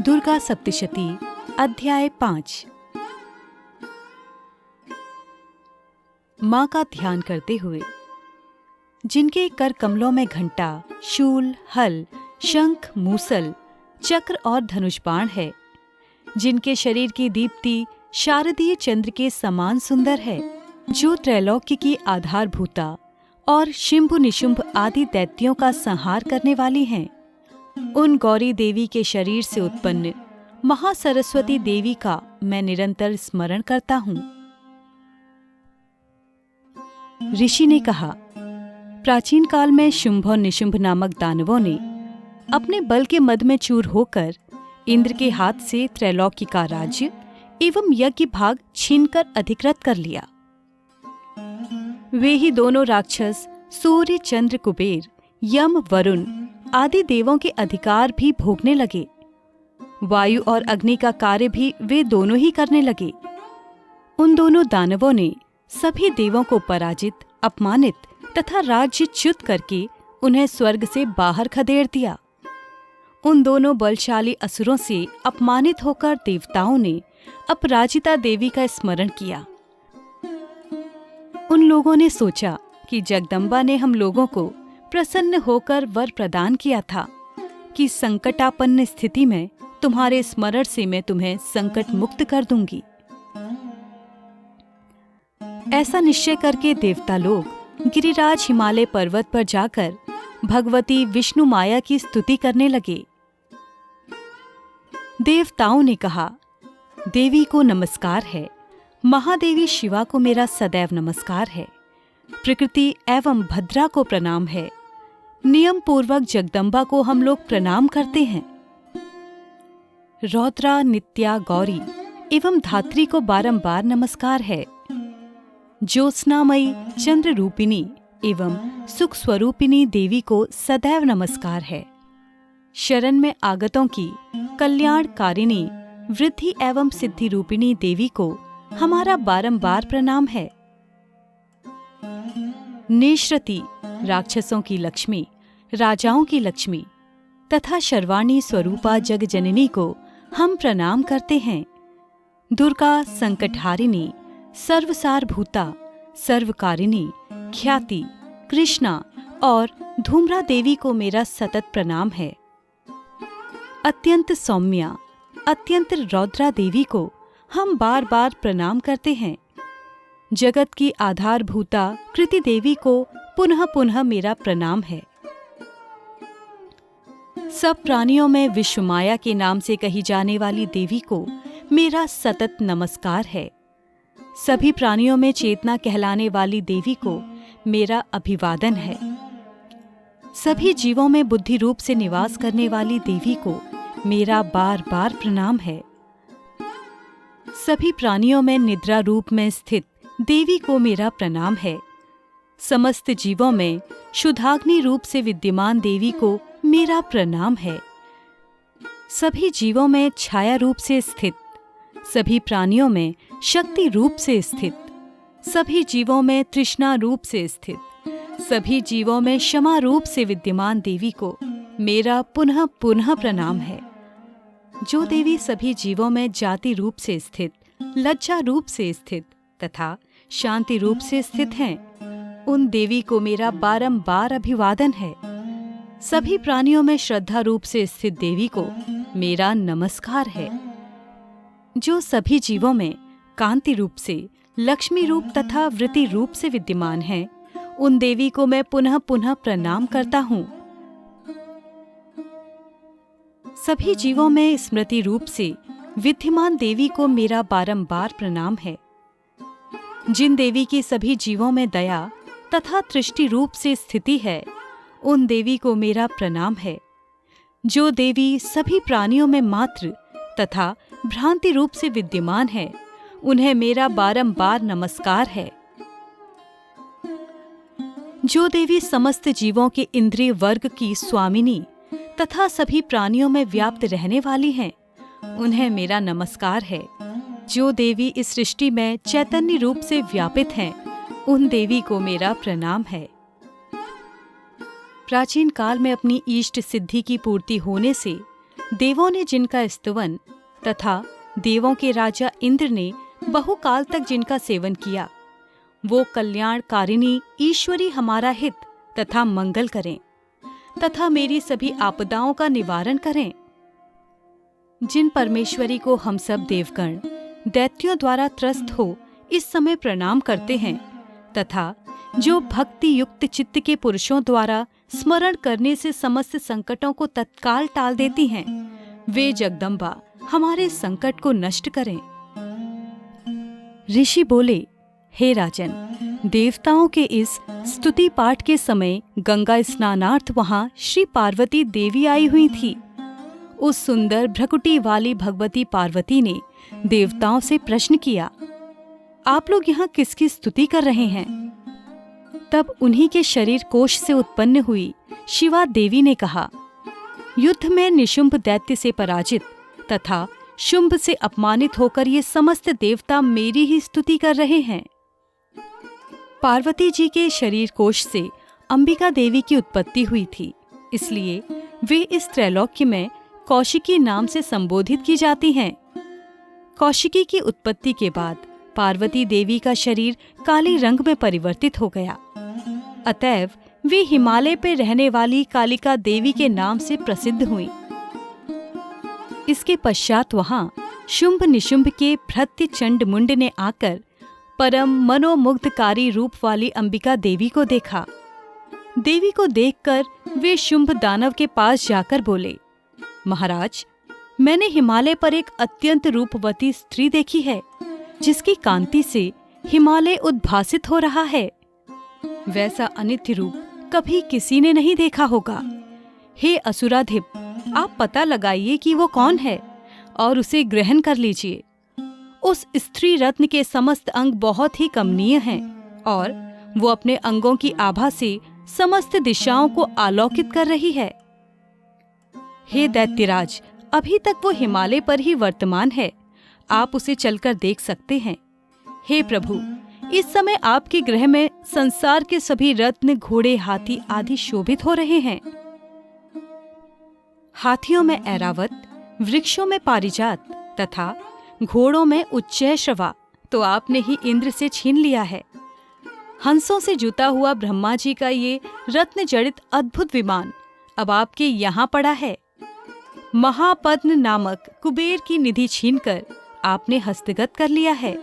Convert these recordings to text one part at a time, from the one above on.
दुर्गा सप्तशती अध्याय 5। माँ का ध्यान करते हुए। जिनके कर कमलों में घंटा, शूल, हल, शंख, मूसल, चक्र और धनुष बाण है, जिनके शरीर की दीप्ति शारदीय चंद्र के समान सुंदर है, जो त्रैलोक्य की आधारभूता और शिंभु निशुंभ आदि दैत्यों का संहार करने वाली हैं, उन गौरी देवी के शरीर से उत्पन्न महासरस्वती देवी का मैं निरंतर स्मरण करता हूँ। ऋषि ने कहा, प्राचीन काल में शुंभ और निशुंभ नामक दानवों ने अपने बल के मद में चूर होकर इंद्र के हाथ से त्रैलोक्य का राज्य एवं यज्ञ भाग छीनकर अधिकृत कर लिया। वे ही दोनों राक्षस सूर्य, चंद्र, कुबेर, यम, वरुण आदि देवों के अधिकार भी भोगने लगे। वायु और अग्नि का कार्य भी वे दोनों ही करने लगे। उन दोनों दानवों ने सभी देवों को पराजित, अपमानित तथा राज्यच्युत करके उन्हें स्वर्ग से बाहर खदेड़ दिया। उन दोनों बलशाली असुरों से अपमानित होकर देवताओं ने अपराजिता देवी का स्मरण किया। उन लोगों ने सोचा कि जगदम्बा ने हम लोगों को प्रसन्न होकर वर प्रदान किया था कि संकटापन्न स्थिति में तुम्हारे स्मरण से मैं तुम्हें संकट मुक्त कर दूंगी। ऐसा निश्चय करके देवता लोग गिरिराज हिमालय पर्वत पर जाकर भगवती विष्णु माया की स्तुति करने लगे। देवताओं ने कहा, देवी को नमस्कार है, महादेवी शिवा को मेरा सदैव नमस्कार है, प्रकृति एवं भद्रा को प्रणाम है, नियम पूर्वक जगदम्बा को हम लोग प्रणाम करते हैं। रौद्रा, नित्या, गौरी एवं धात्री को बारंबार नमस्कार है। ज्योत्स्नामयी, चंद्र रूपिणी एवं सुख स्वरूपिणी देवी को सदैव नमस्कार है। शरण में आगतों की कल्याणकारिणी, वृद्धि एवं सिद्धि रूपिणी देवी को हमारा बारंबार प्रणाम है। नेश्रति, राक्षसों की लक्ष्मी, राजाओं की लक्ष्मी तथा शर्वाणी स्वरूपा जगजननी को हम प्रणाम करते हैं। दुर्गा, संकटहारिणी, सर्वसारभूता, सर्वकारिणी, ख्याति, कृष्णा और धूम्रा देवी को मेरा सतत प्रणाम है। अत्यंत सौम्या, अत्यंत रौद्रा देवी को हम बार बार प्रणाम करते हैं। जगत की आधारभूता कृति देवी को पुनः पुनः मेरा प्रणाम है। सब प्राणियों में विश्वमाया के नाम से कही जाने वाली देवी को मेरा सतत नमस्कार है। सभी प्राणियों में चेतना कहलाने वाली देवी को मेरा अभिवादन है। सभी जीवों में बुद्धि रूप से निवास करने वाली देवी को मेरा बार बार प्रणाम है। सभी प्राणियों में निद्रा रूप में स्थित देवी को मेरा प्रणाम है। समस्त जीवों में शुद्धाग्नि रूप से विद्यमान देवी को मेरा प्रणाम है। सभी जीवों में छाया रूप से स्थित, सभी प्राणियों में शक्ति रूप से स्थित, सभी जीवों में तृष्णा रूप से स्थित, सभी जीवों में क्षमा रूप से विद्यमान देवी को मेरा पुनः पुनः प्रणाम है। जो देवी सभी जीवों में जाति रूप से स्थित, लज्जा रूप से स्थित तथा शांति रूप से स्थित हैं, उन देवी को मेरा बारंबार अभिवादन है। सभी प्राणियों में श्रद्धा रूप से स्थित देवी को मेरा नमस्कार है। जो सभी जीवों में कांति रूप से, लक्ष्मी रूप तथा वृत्ति रूप से विद्यमान है, उन देवी को मैं पुनः पुनः प्रणाम करता हूँ। सभी जीवों में स्मृति रूप से विद्यमान देवी को मेरा बारंबार प्रणाम है। जिन देवी की सभी जीवों में दया तथा दृष्टि रूप से स्थिति है, उन देवी को मेरा प्रणाम है। जो देवी सभी प्राणियों में मात्र तथा भ्रांति रूप से विद्यमान है, उन्हें मेरा बारंबार नमस्कार है। जो देवी समस्त जीवों के इंद्रिय वर्ग की स्वामिनी तथा सभी प्राणियों में व्याप्त रहने वाली हैं, उन्हें मेरा नमस्कार है। जो देवी इस सृष्टि में चैतन्य रूप से व्यापित हैं, उन देवी को मेरा प्रणाम है। प्राचीन काल में अपनी इष्ट सिद्धि की पूर्ति होने से देवों ने जिनका स्तवन तथा देवों के राजा इंद्र ने बहुकाल तक जिनका सेवन किया, वो कल्याणकारिणी ईश्वरी हमारा हित तथा मंगल करें तथा मेरी सभी आपदाओं का निवारण करें। जिन परमेश्वरी को हम सब देवगण दैत्यों द्वारा त्रस्त हो इस समय प्रणाम करते हैं तथा जो भक्ति युक्त चित्त के पुरुषों द्वारा स्मरण करने से समस्त संकटों को तत्काल टाल देती हैं, वे जगदम्बा हमारे संकट को नष्ट करें। ऋषि बोले, हे राजन, देवताओं के इस स्तुति पाठ के समय गंगा स्नानार्थ वहां श्री पार्वती देवी आई हुई थी। उस सुंदर भ्रकुटी वाली भगवती पार्वती ने देवताओं से प्रश्न किया, आप लोग यहाँ किसकी स्तुति कर रहे हैं? तब उन्हीं के शरीर कोश से उत्पन्न हुई शिवा देवी ने कहा, युद्ध में निशुंभ दैत्य से पराजित तथा शुंभ से अपमानित होकर ये समस्त देवता मेरी ही स्तुति कर रहे हैं। पार्वती जी के शरीर कोश से अंबिका देवी की उत्पत्ति हुई थी, इसलिए वे इस त्रैलोक्य में कौशिकी नाम से संबोधित की जाती हैं। कौशिकी की उत्पत्ति के बाद पार्वती देवी का शरीर काले रंग में परिवर्तित हो गया, अतएव वे हिमालय पर रहने वाली कालिका देवी के नाम से प्रसिद्ध हुई। इसके पश्चात वहां शुंभ निशुंभ के भृत्य चंडमुंड ने आकर परम मनोमुग्धकारी रूप वाली अंबिका देवी को देखा। देवी को देखकर वे शुंभ दानव के पास जाकर बोले, महाराज, मैंने हिमालय पर एक अत्यंत रूपवती स्त्री देखी है, जिसकी कांति से हिमालय उद्भासित हो रहा है। वैसा अनित्य रूप कभी किसी ने नहीं देखा होगा। हे असुराधिप, आप पता लगाइए कि वो कौन है और उसे ग्रहण कर लीजिए। उस स्त्री रत्न के समस्त अंग बहुत ही कमनीय हैं और वो अपने अंगों की आभा से समस्त दिशाओं को आलोकित कर रही है। हे दैत्यराज, अभी तक वो हिमालय पर ही वर्तमान है, आप उसे चलकर देख सकते हैं। हे प्रभु, इस समय आपके गृह में संसार के सभी रत्न, घोड़े, हाथी आदि शोभित हो रहे हैं। हाथियों में ऐरावत, वृक्षों में पारिजात तथा घोड़ों में उच्चैश्रवा तो आपने ही इंद्र से छीन लिया है। हंसों से जुता हुआ ब्रह्मा जी का ये रत्न जड़ित अद्भुत विमान अब आपके यहाँ पड़ा है। महापद्म नामक कुबेर की निधि छीनकर आपने हस्तगत कर लिया है।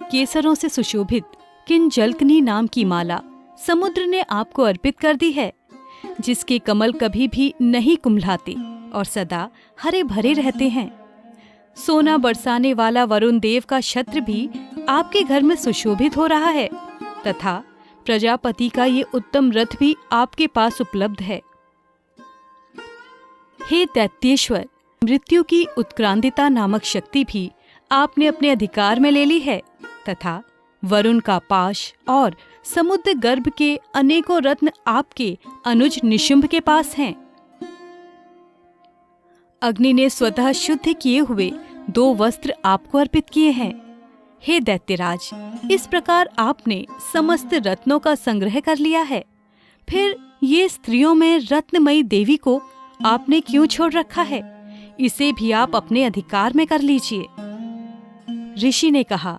केसरों से सुशोभित किंजल्कनी नाम की माला समुद्र ने आपको अर्पित कर दी है, जिसके कमल कभी भी नहीं कुम्हलाते और सदा हरे भरे रहते हैं। सोना बरसाने वाला वरुण देव का छत्र भी आपके घर में सुशोभित हो रहा है तथा प्रजापति का ये उत्तम रथ भी आपके पास उपलब्ध है। हे दैत्येश्वर, मृत्यु की उत्क्रांतिता नामक शक्ति भी आपने अपने अधिकार में ले ली है तथा वरुण का पाश और समुद्र गर्भ के अनेकों रत्न आपके अनुज निशुंभ के पास हैं। अग्नि ने स्वतः शुद्ध किए हुए 2 वस्त्र आपको अर्पित किए हैं। हे दैत्यराज, इस प्रकार आपने समस्त रत्नों का संग्रह कर लिया है, फिर ये स्त्रियों में रत्नमयी देवी को आपने क्यों छोड़ रखा है? इसे भी आप अपने अधिकार में कर लीजिए। ऋषि ने कहा,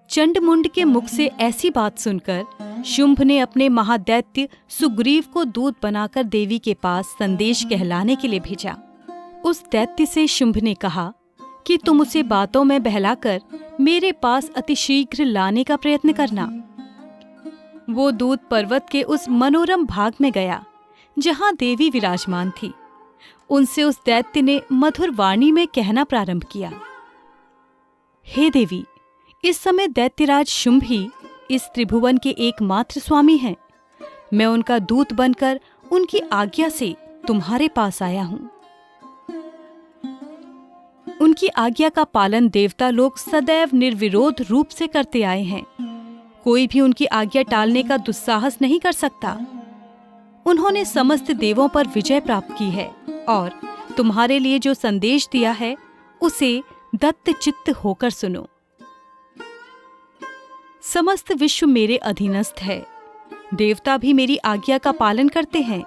चंडमुंड के मुख से ऐसी बात सुनकर शुंभ ने अपने महादैत्य सुग्रीव को दूत बनाकर देवी के पास संदेश कहलाने के लिए भेजा। उस दैत्य से शुंभ ने कहा कि तुम उसे बातों में बहलाकर मेरे पास अतिशीघ्र लाने का प्रयत्न करना। वो दूत पर्वत के उस मनोरम भाग में गया जहां देवी विराजमान थी। उनसे उस दैत्य ने मधुर वाणी में कहना प्रारंभ किया, हे देवी, इस समय दैत्यराज शुंभ ही इस त्रिभुवन के एकमात्र स्वामी हैं। मैं उनका दूत बनकर उनकी आज्ञा से तुम्हारे पास आया हूं। उनकी आज्ञा का पालन देवता लोग सदैव निर्विरोध रूप से करते आए हैं। कोई भी उनकी आज्ञा टालने का दुस्साहस नहीं कर सकता। उन्होंने समस्त देवों पर विजय प्राप्त की है और तुम्हारे लिए जो संदेश दिया है उसे दत्त चित्त होकर सुनो। समस्त विश्व मेरे अधीनस्थ है। देवता भी मेरी आज्ञा का पालन करते हैं।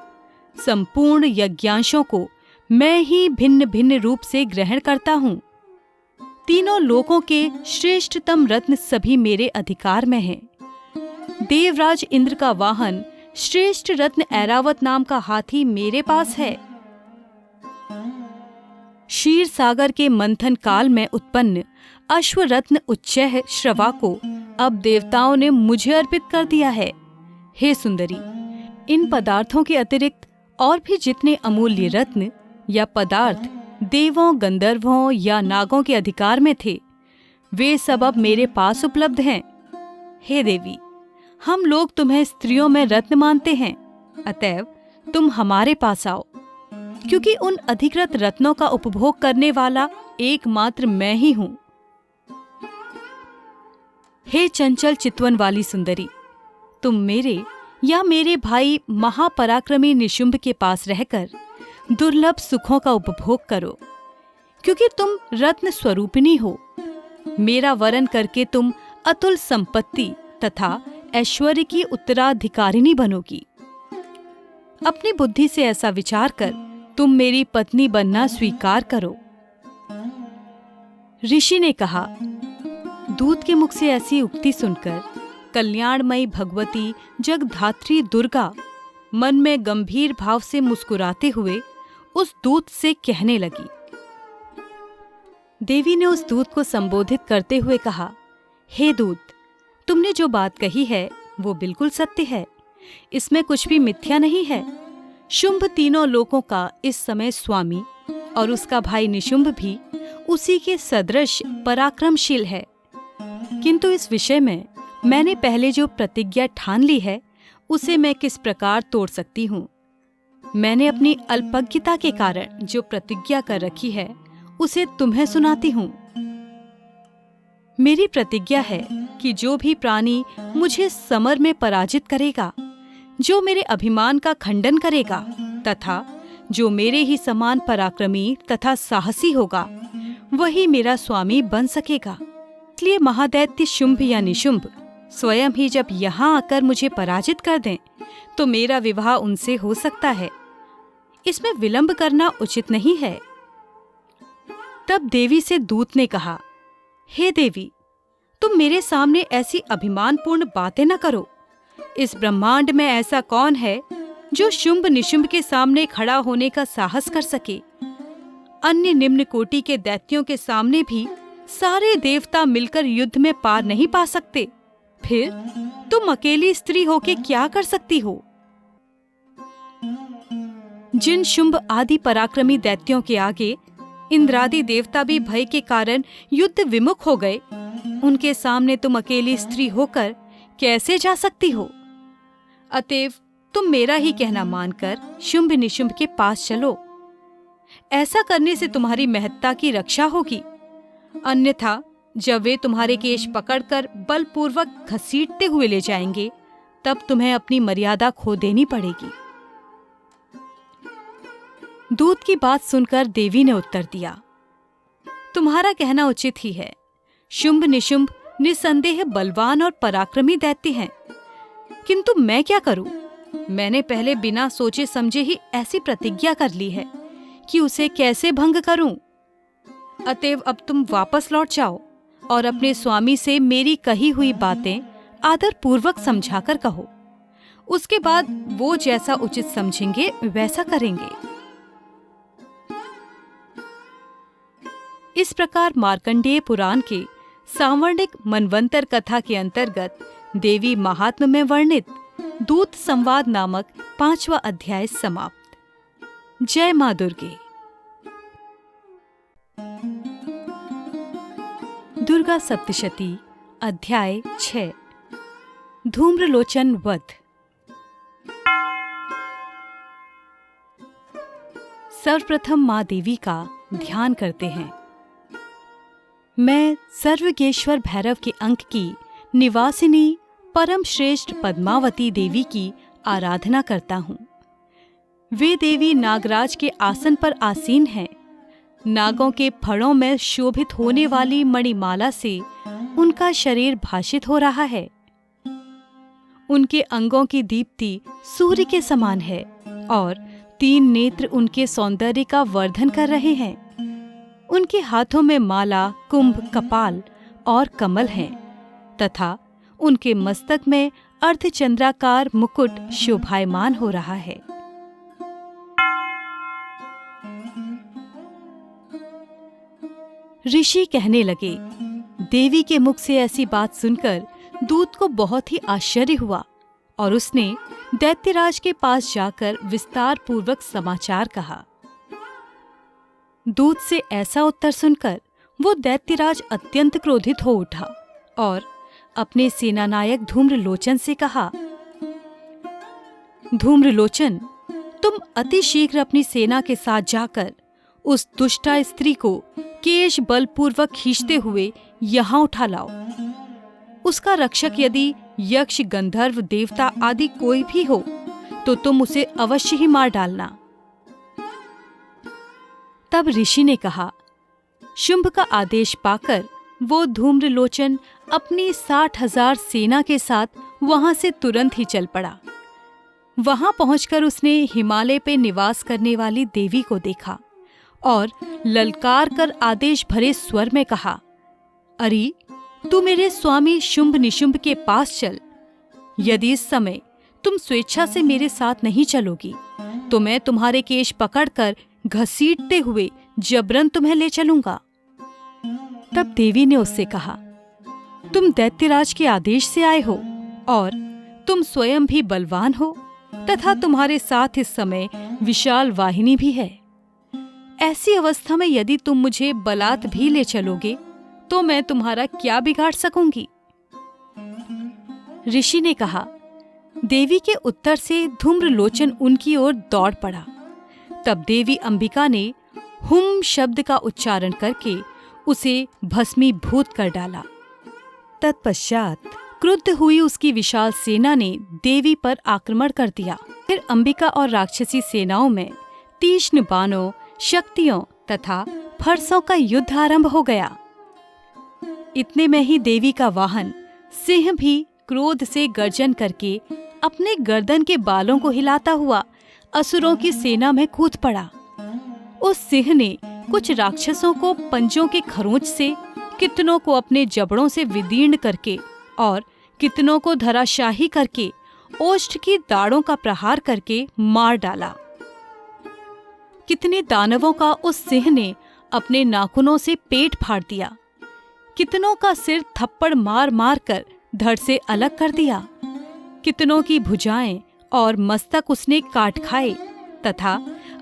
संपूर्ण यज्ञांशों को मैं ही भिन्न भिन्न रूप से ग्रहण करता हूँ। तीनों लोकों के श्रेष्ठतम रत्न सभी मेरे अधिकार में हैं। देवराज इंद्र का वाहन श्रेष्ठ रत्न ऐरावत नाम का हाथी मेरे पास है। क्षीर सागर के मंथन काल में उत्पन्न अश्वरत्न उच्चैः श्रवा को अब देवताओं ने मुझे अर्पित कर दिया है। हे सुंदरी, इन पदार्थों के अतिरिक्त और भी जितने अमूल्य रत्न या पदार्थ देवों, गंधर्वों या नागों के अधिकार में थे, वे सब अब मेरे पास उपलब्ध हैं। हे देवी, हम लोग तुम्हें स्त्रियों में रत्न मानते हैं, अतएव तुम हमारे पास आओ, क्योंकि उन अधिकृत रत्नों का उपभोग करने वाला एकमात्र मैं ही हूं। हे चंचल चितवन वाली सुंदरी, तुम मेरे या मेरे भाई महापराक्रमी निशुंभ के पास रहकर दुर्लभ सुखों का उपभोग करो, क्योंकि तुम रत्न स्वरूपिणी हो। मेरा वरण करके तुम अतुल संपत्ति तथा ऐश्वर्य की उत्तराधिकारिणी बनोगी। अपनी बुद्धि से ऐसा विचार कर तुम मेरी पत्नी बनना स्वीकार करो। ऋषि ने कहा। दूत के मुख से ऐसी उक्ति सुनकर कल्याणमयी भगवती जगधात्री दुर्गा मन में गंभीर भाव से मुस्कुराते हुए उस दूत से कहने लगी। देवी ने उस दूत को संबोधित करते हुए कहा, हे दूत, तुमने जो बात कही है वो बिल्कुल सत्य है, इसमें कुछ भी मिथ्या नहीं है। शुंभ तीनों लोकों का इस समय स्वामी और उसका भाई निशुंभ भी उसी के सदृश पराक्रमशील है। किंतु इस विषय में मैंने पहले जो प्रतिज्ञा ठान ली है उसे मैं किस प्रकार तोड़ सकती हूँ। मैंने अपनी अल्पज्ञता के कारण जो प्रतिज्ञा कर रखी है उसे तुम्हें सुनाती हूँ। मेरी प्रतिज्ञा है कि जो भी प्राणी मुझे समर में पराजित करेगा, जो मेरे अभिमान का खंडन करेगा तथा जो मेरे ही समान पराक्रमी तथा साहसी होगा, वही मेरा स्वामी बन सकेगा। इसलिए महादैत्य शुंभ या निशुंभ स्वयं ही जब यहाँ आकर मुझे पराजित कर दें तो मेरा विवाह उनसे हो सकता है। इसमें विलंब करना उचित नहीं है। तब देवी से दूत ने कहा, हे देवी, तुम मेरे सामने ऐसी अभिमानपूर्ण बातें न करो। इस ब्रह्मांड में ऐसा कौन है जो शुंभ निशुंभ के सामने खड़ा होने का साहस कर सके? अन्य निम्न कोटि के दैत्यों के सामने भी सारे देवता मिलकर युद्ध में पार नहीं पा सकते, फिर तुम अकेली स्त्री होके क्या कर सकती हो? जिन शुंभ आदि पराक्रमी दैत्यों के आगे इंद्रादि देवता भी भय के कारण युद्ध विमुख हो गए, उनके सामने तुम अकेली स्त्री होकर कैसे जा सकती हो? अतएव तुम मेरा ही कहना मानकर शुंभ निशुंभ के पास चलो। ऐसा करने से तुम्हारी महत्ता की रक्षा होगी, अन्यथा जब वे तुम्हारे केश पकड़कर बलपूर्वक घसीटते हुए ले जाएंगे, तब तुम्हें अपनी मर्यादा खो देनी पड़ेगी। दूत की बात सुनकर देवी ने उत्तर दिया, तुम्हारा कहना उचित ही है। शुंभ निशुंभ निसंदेह बलवान और पराक्रमी दैत्य हैं, किंतु मैं क्या करूं? मैंने पहले बिना सोचे समझे ही ऐसी प्रतिज्ञा कर ली है कि उसे कैसे भंग करूं। अतएव अब तुम वापस लौट जाओ और अपने स्वामी से मेरी कही हुई बातें आदर पूर्वक समझाकर कहो। उसके बाद वो जैसा उचित समझेंगे वैसा करेंगे। इस प्रकार मार्कंडेय पुराण के सांवर्णिक मनवंतर कथा के अंतर्गत देवी महात्म्य में वर्णित दूत संवाद नामक 5वां अध्याय समाप्त। जय मां दुर्गे। दुर्गा सप्तशती अध्याय 6 धूम्रलोचन वध। सर्वप्रथम मां देवी का ध्यान करते हैं। मैं सर्वज्ञेश्वर भैरव के अंक की निवासिनी परम श्रेष्ठ पद्मावती देवी की आराधना करता हूँ। वे देवी नागराज के आसन पर आसीन हैं। नागों के फड़ों में शोभित होने वाली मणिमाला से उनका शरीर भाषित हो रहा है। उनके अंगों की दीप्ति सूर्य के समान है और 3 नेत्र उनके सौंदर्य का वर्धन कर रहे हैं। उनके हाथों में माला, कुंभ, कपाल और कमल हैं तथा उनके मस्तक में अर्धचंद्राकार मुकुट शोभायमान हो रहा है। ऋषि कहने लगे, देवी के मुख से ऐसी बात सुनकर दूत को बहुत ही आश्चर्य हुआ और उसने दैत्यराज के पास जाकर विस्तार पूर्वक समाचार कहा। दूत से ऐसा उत्तर सुनकर वो दैत्यराज अत्यंत क्रोधित हो उठा और अपने सेनानायक धूम्रलोचन से कहा, धूम्रलोचन, तुम अति शीघ्र अपनी सेना के साथ जाकर उस दुष्टा स्त्री को केश बलपूर्वक खींचते हुए यहाँ उठा लाओ। उसका रक्षक यदि यक्ष, गंधर्व, देवता आदि कोई भी हो तो तुम उसे अवश्य ही मार डालना। तब ऋषि ने कहा, शुंभ का आदेश पाकर वो धूम्रलोचन अपनी 60,000 सेना के साथ वहां से तुरंत ही चल पड़ा। वहां पहुंचकर उसने हिमालय पे निवास करने वाली देवी को देखा और ललकार कर आदेश भरे स्वर में कहा, अरे, तू मेरे स्वामी शुंभ निशुंभ के पास चल। यदि इस समय तुम स्वेच्छा से मेरे साथ नहीं चलोगी तो मैं तुम्हारे केश पकड़कर घसीटते हुए जबरन तुम्हें ले चलूंगा। तब देवी ने उससे कहा, तुम दैत्यराज के आदेश से आए हो और तुम स्वयं भी बलवान हो तथा तुम्हारे साथ इस समय विशाल वाहिनी भी है। ऐसी अवस्था में यदि तुम मुझे बलात् भी ले चलोगे तो मैं तुम्हारा क्या बिगाड़ सकूंगी। ऋषि ने कहा। देवी के उत्तर से धूम्रलोचन उनकी ओर दौड़ पड़ा। तब देवी अंबिका ने हुम शब्द का उच्चारण करके उसे भस्मीभूत कर डाला। तत्पश्चात क्रुद्ध हुई उसकी विशाल सेना ने देवी पर आक्रमण कर दिया। फिर अंबिका और राक्षसी सेनाओं में तीक्ष्ण बाणों, शक्तियों तथा फरसों का युद्ध आरंभ हो गया। इतने में ही देवी का वाहन सिंह भी क्रोध से गर्जन करके अपने गर्दन के बालों को हिलाता हुआ असुरों की सेना में कूद पड़ा। उस सिंह ने कुछ राक्षसों को पंजों के खरोंच से, कितनों को अपने जबड़ों से विदीर्ण करके और कितनों को धराशाही करके ओष्ठ की दाढ़ों का प्रहार करके मार डाला। कितने दानवों का उस सिंह ने अपने नाखूनों से पेट फाड़ दिया। कितनों का सिर थप्पड़ मार मार कर धड़ से अलग कर दिया। कितनों की भुजाएं और मस्तक उसने काट खाए तथा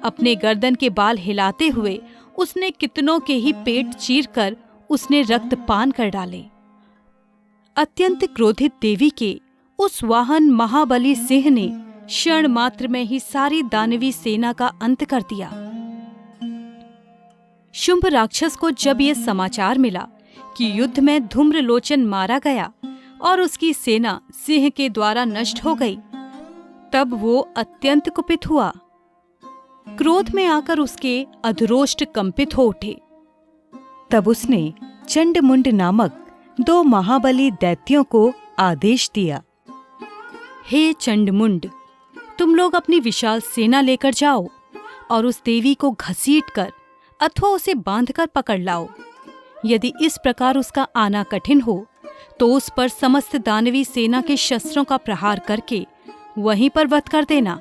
अपने गर्दन के बाल हिलाते हुए उसने कितनों के ही पेट चीरकर उसने रक्तपान कर डाले। अत्यंत क्रोधित देवी के उस वाहन महाबली सिंह ने क्षण मात्र में ही सारी दानवी सेना का अंत कर दिया। शुंभ राक्षस को जब ये समाचार मिला कि युद्ध में धूम्रलोचन मारा गया और उसकी सेना सिंह के द्वारा नष्ट हो गई, तब वो अत्यंत कुपित हुआ। क्रोध में आकर उसके अधरोष्ट कंपित हो उठे। तब उसने चंडमुंड नामक 2 महाबली दैत्यों को आदेश दिया, हे चंडमुंड, तुम लोग अपनी विशाल सेना लेकर जाओ और उस देवी को घसीटकर अथवा उसे बांधकर पकड़ लाओ। यदि इस प्रकार उसका आना कठिन हो तो उस पर समस्त दानवी सेना के शस्त्रों का प्रहार करके वहीं पर वध कर देना।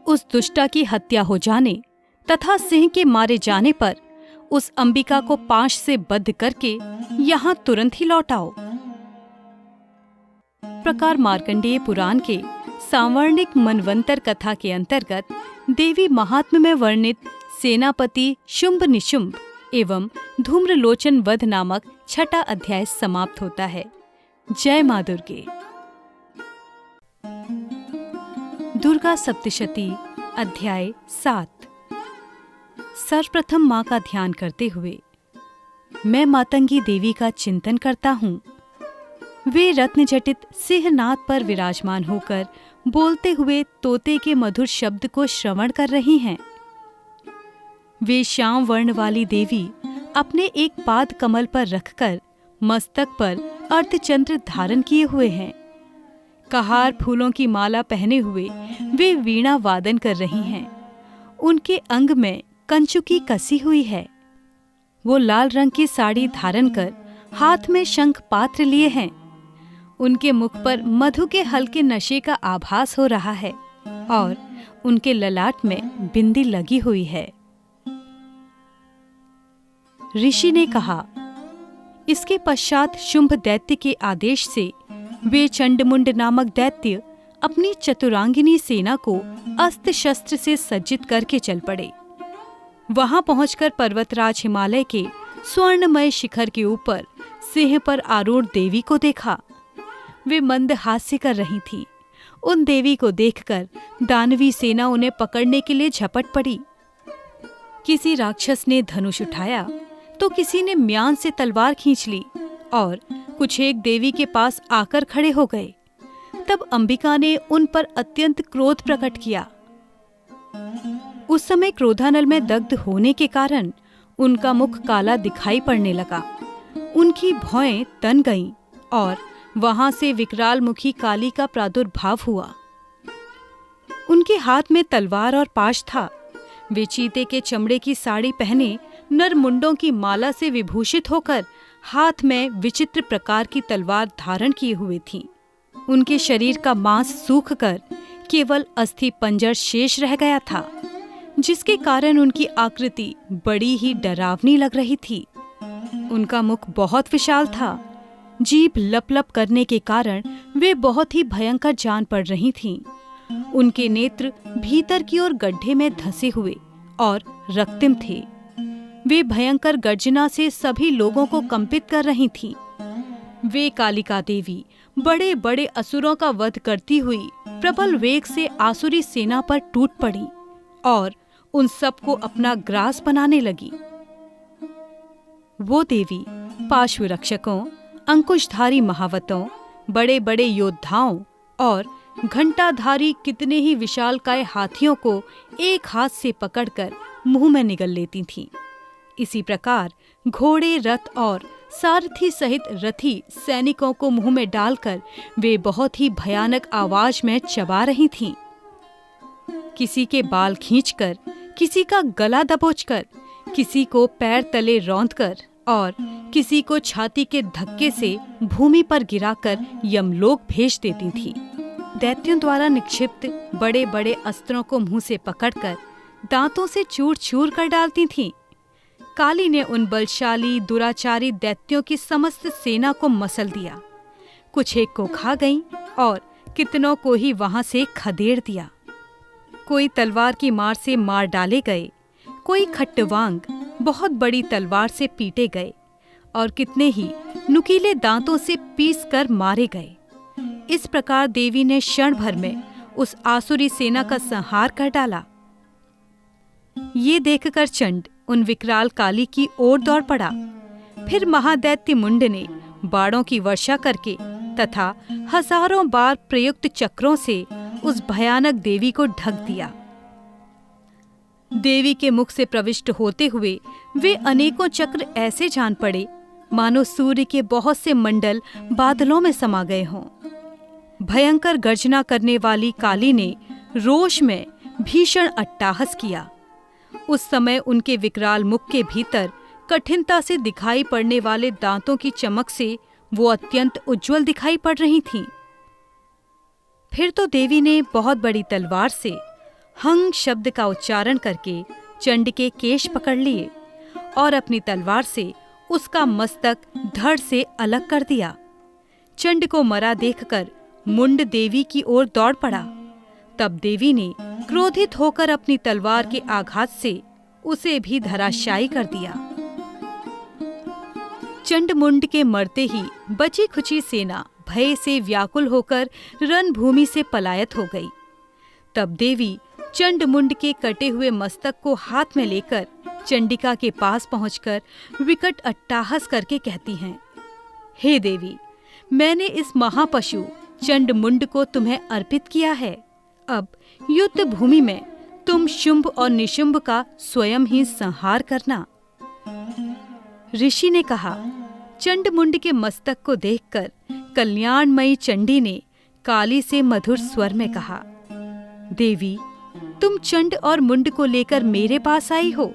उस दुष्टा की हत्या हो जाने तथा सिंह के मारे जाने पर उस अंबिका को पाश से बद्ध करके यहाँ तुरंत ही लौटाओ। प्रकार मार्कंडेय पुराण के सांवर्णिक मनवंतर कथा के अंतर्गत देवी महात्म्य में वर्णित सेनापति शुंभ निशुंभ एवं धूम्रलोचन वध नामक 6वां अध्याय समाप्त होता है। जय मां दुर्गे। दुर्गा सप्तशती अध्याय 7। सर्वप्रथम मां का ध्यान करते हुए मैं मातंगी देवी का चिंतन करता हूँ। वे रत्नजटित सिंहनाद पर विराजमान होकर बोलते हुए तोते के मधुर शब्द को श्रवण कर रही हैं। वे श्याम वर्ण वाली देवी अपने एक पाद कमल पर रखकर मस्तक पर अर्धचंद्र धारण किए हुए हैं। कहार फूलों की माला पहने हुए वे वीणा वादन कर रही हैं। उनके अंग में कंचुकी कसी हुई है। वो लाल रंग की साड़ी धारण कर हाथ में शंख पात्र लिए हैं। उनके मुख पर मधु के हल्के नशे का आभास हो रहा है और उनके ललाट में बिंदी लगी हुई है। ऋषि ने कहा, इसके पश्चात शुंभ दैत्य के आदेश से वे चंडमुंड नामक दैत्य अपनी चतुरांगिनी सेना को अस्त्र शस्त्र से सज्जित करके चल पड़े। वहां पहुंचकर पर्वतराज हिमालय के स्वर्णमय शिखर के ऊपर सिंह पर आरूढ़ देवी को देखा। वे मंद हास्य कर रही थीं। उन देवी को देखकर दानवी सेना उन्हें पकड़ने के लिए झपट पड़ी। किसी राक्षस ने धनुष उठाया तो किसी ने म्यान से तलवार खींच ली और कुछ एक देवी के पास आकर खड़े हो गए। तब अंबिका ने उन पर अत्यंत क्रोध प्रकट किया। उस समय क्रोधानल में दग्ध होने के कारण उनका मुख काला दिखाई पड़ने लगा। उनकी भौएं तन गईं और वहां से विकराल मुखी काली का प्रादुर्भाव हुआ। उनके हाथ में तलवार और पाश था। वे चीते के चमड़े की साड़ी पहने नरमुंडों की माला से विभूषित होकर हाथ में विचित्र प्रकार की तलवार धारण किए हुए थीं। उनके शरीर का मांस सूखकर केवल अस्थि पंजर शेष रह गया था, जिसके कारण उनकी आकृति बड़ी ही डरावनी लग रही थी। उनका मुख बहुत विशाल था। जीभ लप लप करने के कारण वे बहुत ही भयंकर जान पड़ रही थीं। उनके नेत्र भीतर की ओर गड्ढे में धंसे हुए और रक्तिम थे। वे भयंकर गर्जना से सभी लोगों को कंपित कर रही थीं। वे कालिका देवी बड़े बड़े असुरों का वध करती हुई प्रबल वेग से आसुरी सेना पर टूट पड़ी और उन सबको अपना ग्रास बनाने लगी। वो देवी पार्श्व रक्षकों, अंकुशधारी महावतों, बड़े बड़े योद्धाओं और घंटाधारी कितने ही विशालकाय हाथियों को एक हाथ से पकड़कर मुंह में निगल लेती थीं। इसी प्रकार घोड़े, रथ और सारथी सहित रथी सैनिकों को मुंह में डालकर वे बहुत ही भयानक आवाज में चबा रही थीं। किसी के बाल खींचकर, किसी का गला दबोचकर, किसी को पैर तले रौंदकर और किसी को छाती के धक्के से भूमि पर गिराकर यमलोक भेज देती थी। दैत्यों द्वारा निक्षिप्त बड़े बड़े अस्त्रों को मुंह से पकड़कर दांतों से चूर चूर कर डालती थीं। काली ने उन बलशाली दुराचारी दैत्यों की समस्त सेना को मसल दिया। कुछ एक को खा गईं और कितनों को ही वहां से खदेड़ दिया। कोई तलवार की मार से मार डाले गए, कोई खट्टवांग बहुत बड़ी तलवार से पीटे गए और कितने ही नुकीले दांतों से पीस कर मारे गए। इस प्रकार देवी ने क्षण भर में उस आसुरी सेना का संहार कर डाला। ये देखकर चंड उन विकराल काली की ओर दौड़ पड़ा। फिर महादैत्य मुंड ने बाणों की वर्षा करके तथा हजारों बार प्रयुक्त चक्रों से उस भयानक देवी को ढक दिया। देवी के मुख से प्रविष्ट होते हुए वे अनेकों चक्र ऐसे जान पड़े मानो सूर्य के बहुत से मंडल बादलों में समा गए हों। भयंकर गर्जना करने वाली काली ने रोष में भीषण अट्टाहस किया। उस समय उनके विकराल मुख के भीतर कठिनता से दिखाई पड़ने वाले दांतों की चमक से वो अत्यंत उज्जवल दिखाई पड़ रही थीं। फिर तो देवी ने बहुत बड़ी तलवार से हंग शब्द का उच्चारण करके चंड के केश पकड़ लिए और अपनी तलवार से उसका मस्तक धड़ से अलग कर दिया। चंड को मरा देखकर मुंड देवी की ओर दौड़ पड़ा। तब देवी ने क्रोधित होकर अपनी तलवार के आघात से उसे भी धराशायी कर दिया। चंड मुंड के मरते ही बची खुची सेना भय से व्याकुल होकर रणभूमि से पलायत हो गई। तब देवी चंड मुंड के कटे हुए मस्तक को हाथ में लेकर चंडिका के पास पहुंचकर विकट अट्टाहस करके कहती हैं, हे देवी, मैंने इस महापशु चंड मुंड को तुम्हें अर्पित किया है। अब युद्ध भूमि में तुम शुंभ और निशुंभ का स्वयं ही संहार करना। ऋषि ने कहा, चंड मुंड के मस्तक को देखकर कल्याणमयी चंडी ने काली से मधुर स्वर में कहा, देवी, तुम चंड और मुंड को लेकर मेरे पास आई हो,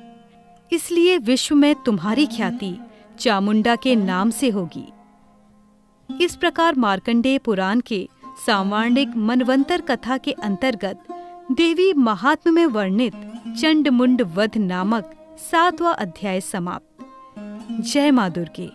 इसलिए विश्व में तुम्हारी ख्याति चामुंडा के नाम से होगी। इस प्रकार मार्कंडेय पुराण के सांवार्णिक मनवंतर कथा के अंतर्गत देवी महात्म्य में वर्णित चंड मुंड वध नामक 7वां अध्याय समाप्त। जय मां दुर्गे।